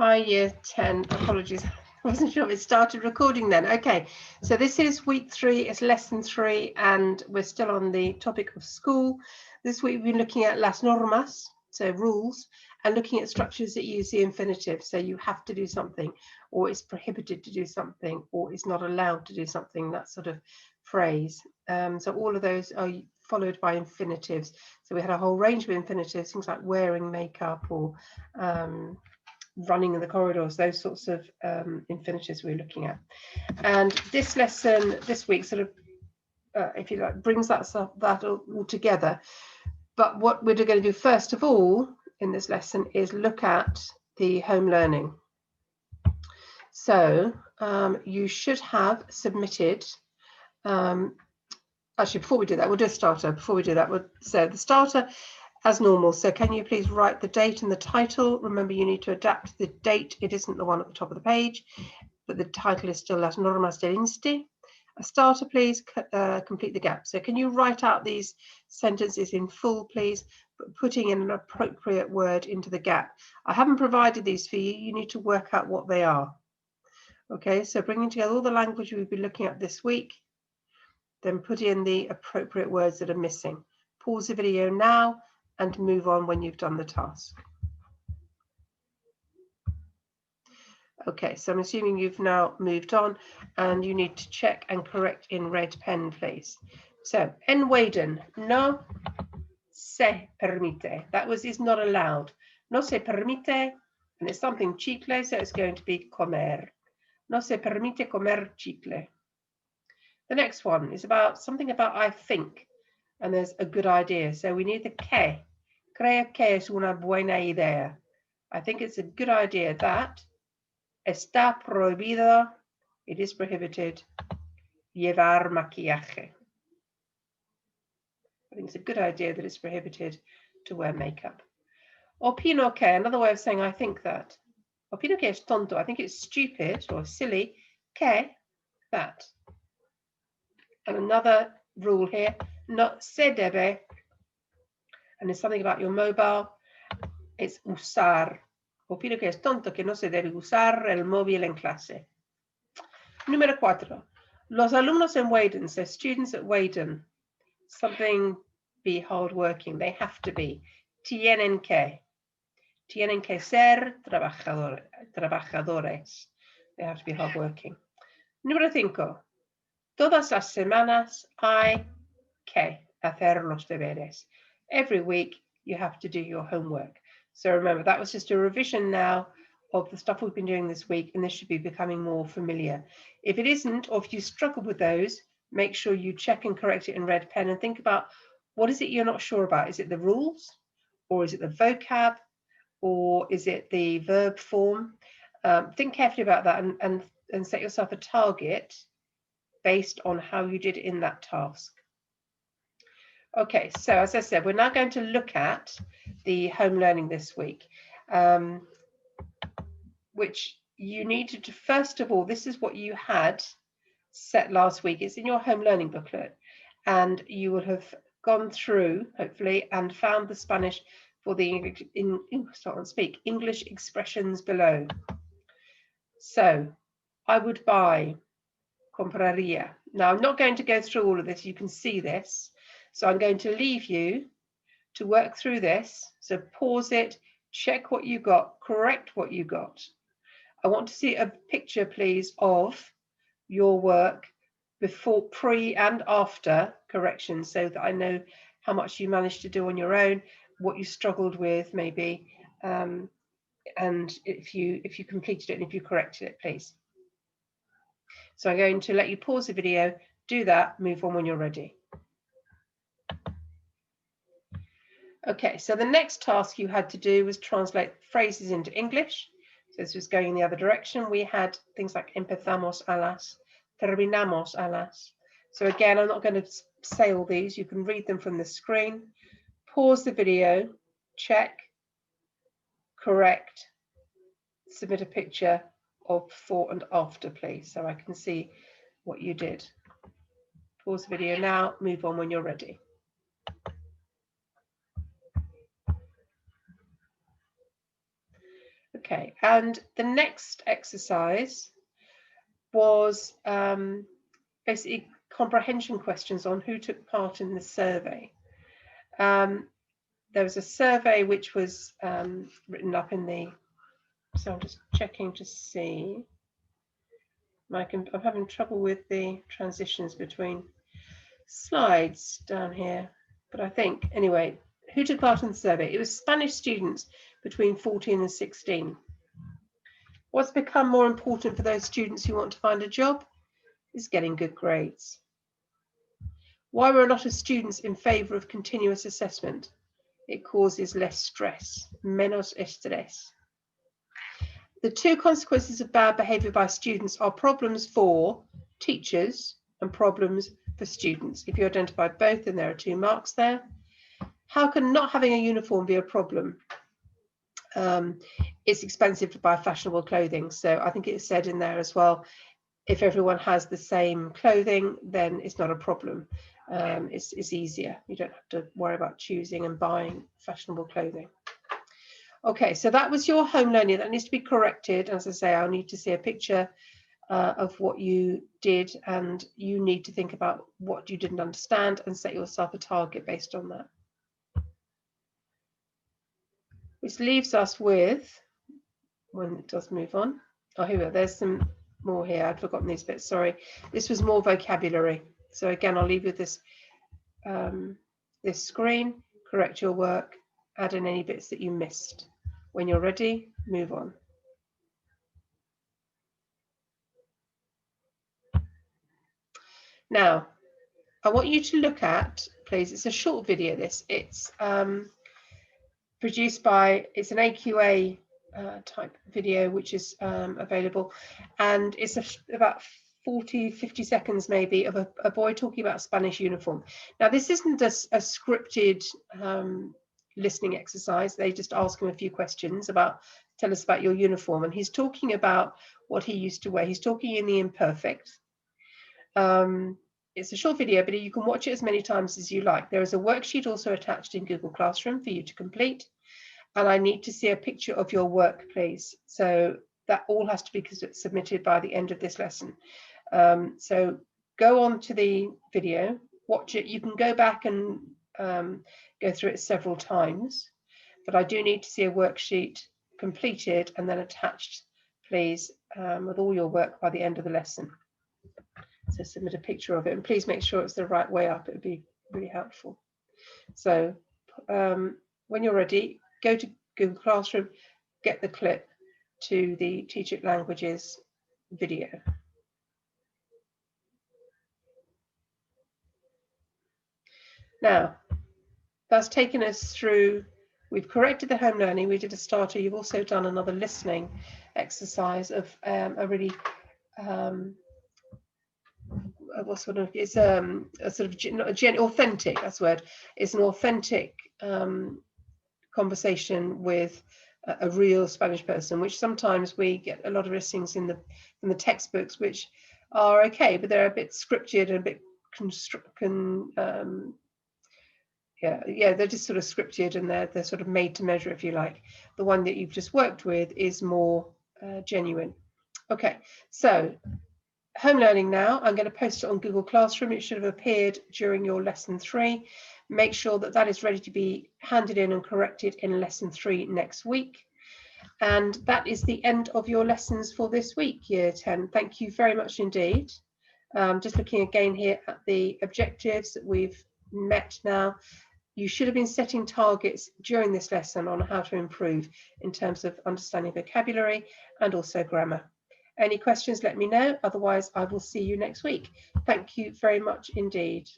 Hi, year 10. Apologies. I wasn't sure if it started recording then. Okay, so this is week 3, it's lesson 3, and we're still on the topic of school. This week we've been looking at las normas, so rules, and looking at structures that use the infinitive. So you have to do something, or it's prohibited to do something, or it's not allowed to do something, that sort of phrase. So all of those are followed by infinitives. So we had a whole range of infinitives, things like wearing makeup or running in the corridors, those sorts of infinitives we're looking at. And this lesson this week sort of, if you like, brings that all together. But what we're going to do first of all in this lesson is look at the home learning. So you should have submitted, actually before we do that, we'll do a starter. Before we do that, so the starter as normal. So can you please write the date and the title? Remember, you need to adapt the date. It isn't the one at the top of the page, but the title is still Las Normas del Insti. A starter, please complete the gap. So can you write out these sentences in full, please, putting in an appropriate word into the gap? I haven't provided these for you. You need to work out what they are. Okay, so bringing together all the language we've been looking at this week, then put in the appropriate words that are missing. Pause the video now and move on when you've done the task. Okay, so I'm assuming you've now moved on and you need to check and correct in red pen, please. So, en Weiden, no se permite. That is not allowed. No se permite, and it's something chicle, so it's going to be comer. No se permite comer chicle. The next one is about something about I think, and there's a good idea. So we need the que. Creo que es una buena idea. I think it's a good idea that está prohibido, it is prohibited, llevar maquillaje. I think it's a good idea that it's prohibited to wear makeup. Opino que, another way of saying I think that. Opino que es tonto, I think it's stupid or silly, que, that. And another rule here, no se debe, and there's something about your mobile, it's usar. Opino que es tonto que no se debe usar el móvil en clase. Número 4. Los alumnos en Weiden, so students at Weiden, something be hardworking, they have to be. Tienen que ser trabajadores. They have to be hardworking. Número 5. Todas las semanas hay que hacer los deberes. Every week you have to do your homework. So remember, that was just a revision now of the stuff we've been doing this week, and this should be becoming more familiar. If it isn't, or if you struggle with those, make sure you check and correct it in red pen and think about what is it you're not sure about. Is it the rules, or is it the vocab, or is it the verb form? Think carefully about that and set yourself a target based on how you did in that task. Okay, so as I said, we're now going to look at the home learning this week, which you needed to, first of all, this is what you had set last week. It's in your home learning booklet, and you will have gone through, hopefully, and found the Spanish for the English expressions below. So I would buy, compraría. Now, I'm not going to go through all of this. You can see this. So I'm going to leave you to work through this. So pause it, check what you got, correct what you got. I want to see a picture, please, of your work before, pre and after correction, so that I know how much you managed to do on your own, what you struggled with maybe, and if you completed it and if you corrected it, please. So I'm going to let you pause the video, do that, move on when you're ready. Okay, so the next task you had to do was translate phrases into English. So this was going in the other direction. We had things like empezamos a las, terminamos a las. So again, I'm not going to say all these. You can read them from the screen. Pause the video, check, correct, submit a picture of before and after, please, so I can see what you did. Pause the video now, move on when you're ready. Okay, and the next exercise was basically comprehension questions on who took part in the survey. There was a survey which was written up in the, so I'm just checking to see. I'm having trouble with the transitions between slides down here, but I think, anyway, who took part in the survey? It was Spanish students between 14 and 16. What's become more important for those students who want to find a job is getting good grades. Why were a lot of students in favour of continuous assessment? It causes less stress, menos estrés. The two consequences of bad behaviour by students are problems for teachers and problems for students. If you identify both, then there are 2 marks there. How can not having a uniform be a problem? It's expensive to buy fashionable clothing. So I think it's said in there as well, if everyone has the same clothing, then it's not a problem. It's easier. You don't have to worry about choosing and buying fashionable clothing. Okay, so that was your home learning. That needs to be corrected. As I say, I'll need to see a picture of what you did, and you need to think about what you didn't understand and set yourself a target based on that. Which leaves us with, when it does move on, oh, here we go. There's some more here. I'd forgotten these bits, sorry. This was more vocabulary. So again, I'll leave you this, this screen, correct your work, add in any bits that you missed. When you're ready, move on. Now, I want you to look at, please, it's a short video, this. It's produced by, it's an AQA type video, which is available. And it's about 40-50 seconds maybe of a boy talking about Spanish uniform. Now, this isn't a scripted listening exercise. They just ask him a few questions about, tell us about your uniform. And he's talking about what he used to wear. He's talking in the imperfect. It's a short video, but you can watch it as many times as you like. There is a worksheet also attached in Google Classroom for you to complete. And I need to see a picture of your work, please. So that all has to be submitted by the end of this lesson. So go on to the video, watch it. You can go back and go through it several times, but I do need to see a worksheet completed and then attached, please, with all your work by the end of the lesson. So submit a picture of it, and please make sure it's the right way up. It would be really helpful. So when you're ready, go to Google Classroom, get the clip to the Teach It Languages video. Now, that's taken us through, we've corrected the home learning, we did a starter, you've also done another listening exercise of a really, what sort of, it's a sort of authentic, that's the word, it's an authentic conversation with a real Spanish person, which sometimes we get a lot of listings in the textbooks, which are okay, but they're a bit scripted and a bit yeah, they're just sort of scripted, and they're sort of made to measure, if you like. The one that you've just worked with is more genuine. Okay, so home learning now. I'm going to post it on Google Classroom. It should have appeared during your lesson 3. Make sure that that is ready to be handed in and corrected in lesson 3 next week. And that is the end of your lessons for this week, Year 10. Thank you very much indeed. Just looking again here at the objectives that we've met now. You should have been setting targets during this lesson on how to improve in terms of understanding vocabulary and also grammar. Any questions, let me know. Otherwise, I will see you next week. Thank you very much indeed.